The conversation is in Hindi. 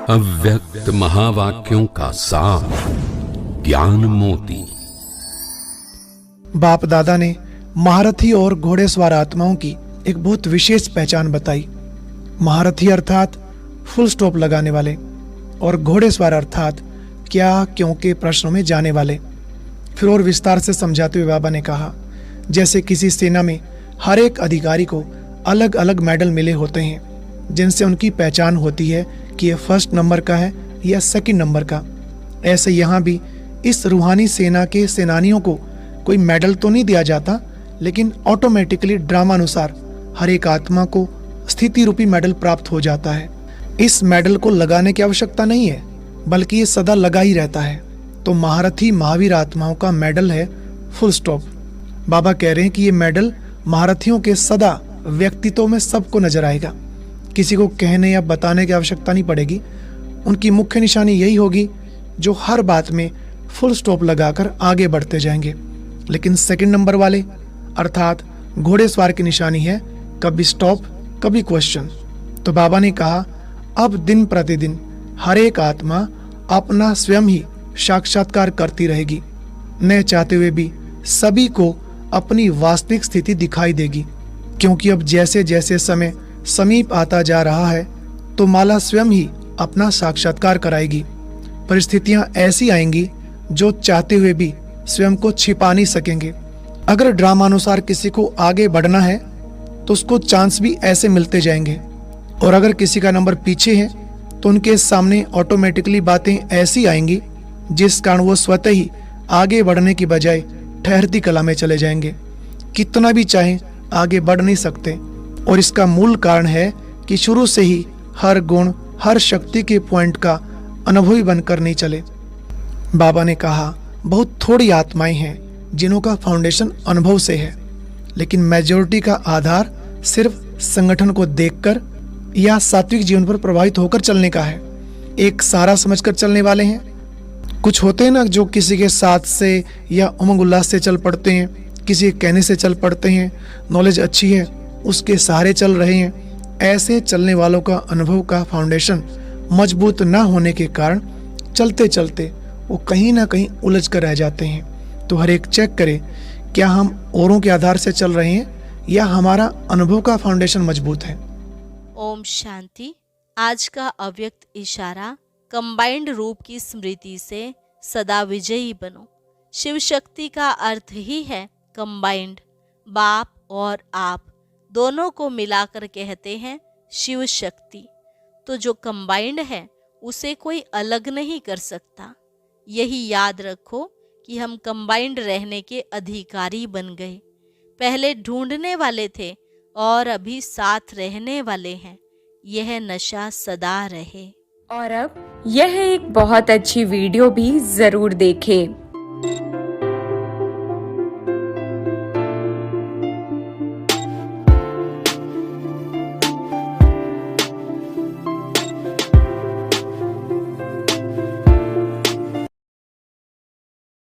अव्यक्त महावाक्यों का सार ज्ञान मोती। बाप दादा ने महारथी और घोड़ेसवार आत्माओं की एक बहुत विशेष पहचान बताई। महारथी अर्थात फुल स्टॉप लगाने वाले और घोड़ेसवार अर्थात क्या क्यों के प्रश्नों में जाने वाले। फिर और विस्तार से समझाते हुए बाबा ने कहा, जैसे किसी सेना में हर एक अधिकारी को अलग अलग मेडल मिले होते हैं जिनसे उनकी पहचान होती है कि यह फर्स्ट नंबर का है या सेकंड नंबर का, ऐसे यहाँ भी इस रूहानी सेना के सेनानियों को कोई मेडल तो नहीं दिया जाता, लेकिन ऑटोमेटिकली ड्रामानुसार हर एक आत्मा को स्थिति रूपी मेडल प्राप्त हो जाता है। इस मेडल को लगाने की आवश्यकता नहीं है, बल्कि ये सदा लगा ही रहता है। तो महारथी महावीर आत्माओं का मेडल है फुल स्टॉप। बाबा कह रहे हैं कि ये मेडल महारथियों के सदा व्यक्तित्व में सबको नजर आएगा, किसी को कहने या बताने की आवश्यकता नहीं पड़ेगी। उनकी मुख्य निशानी यही होगी जो हर बात में फुल स्टॉप लगाकर आगे बढ़ते जाएंगे। लेकिन सेकंड नंबर वाले अर्थात घोड़ेसवार की निशानी है कभी स्टॉप कभी क्वेश्चन। तो बाबा ने कहा, अब दिन प्रतिदिन हर एक आत्मा अपना स्वयं ही साक्षात्कार करती रहेगी, न चाहते हुए भी सभी को अपनी वास्तविक स्थिति दिखाई देगी। क्योंकि अब जैसे जैसे समय समीप आता जा रहा है तो माला स्वयं ही अपना साक्षात्कार कराएगी। परिस्थितियां ऐसी आएंगी जो चाहते हुए भी स्वयं को छिपा नहीं सकेंगे। अगर ड्रामानुसार किसी को आगे बढ़ना है तो उसको चांस भी ऐसे मिलते जाएंगे, और अगर किसी का नंबर पीछे है तो उनके सामने ऑटोमेटिकली बातें ऐसी आएंगी जिस कारण वो स्वतः ही आगे बढ़ने की बजाय ठहरती कला में चले जाएंगे। कितना भी चाहें आगे बढ़ नहीं सकते, और इसका मूल कारण है कि शुरू से ही हर गुण हर शक्ति के पॉइंट का अनुभवी बनकर नहीं चले। बाबा ने कहा, बहुत थोड़ी आत्माएं हैं जिन्हों का फाउंडेशन अनुभव से है, लेकिन मेजॉरिटी का आधार सिर्फ संगठन को देखकर या सात्विक जीवन पर प्रभावित होकर चलने का है। एक सारा समझकर चलने वाले हैं। कुछ होते हैं ना जो किसी के साथ से या उमंग उल्लास से चल पड़ते हैं, किसी के कहने से चल पड़ते हैं, नॉलेज अच्छी है उसके सहारे चल रहे हैं। ऐसे चलने वालों का अनुभव का फाउंडेशन मजबूत न होने के कारण चलते चलते वो कहीं ना कहीं उलझ कर रह जाते हैं। तो हर एक चेक करे, क्या हम औरों के आधार से चल रहे हैं या हमारा अनुभव का फाउंडेशन मजबूत है। ओम शांति। आज का अव्यक्त इशारा, कंबाइंड रूप की स्मृति से सदा विजयी बनो। शिव शक्ति का अर्थ ही है कंबाइंड। बाप और आप दोनों को मिलाकर कहते हैं शिव शक्ति। तो जो कंबाइंड है उसे कोई अलग नहीं कर सकता। यही याद रखो कि हम कंबाइंड रहने के अधिकारी बन गए। पहले ढूंढने वाले थे और अभी साथ रहने वाले हैं। यह नशा सदा रहे। और अब यह एक बहुत अच्छी वीडियो भी जरूर देखें।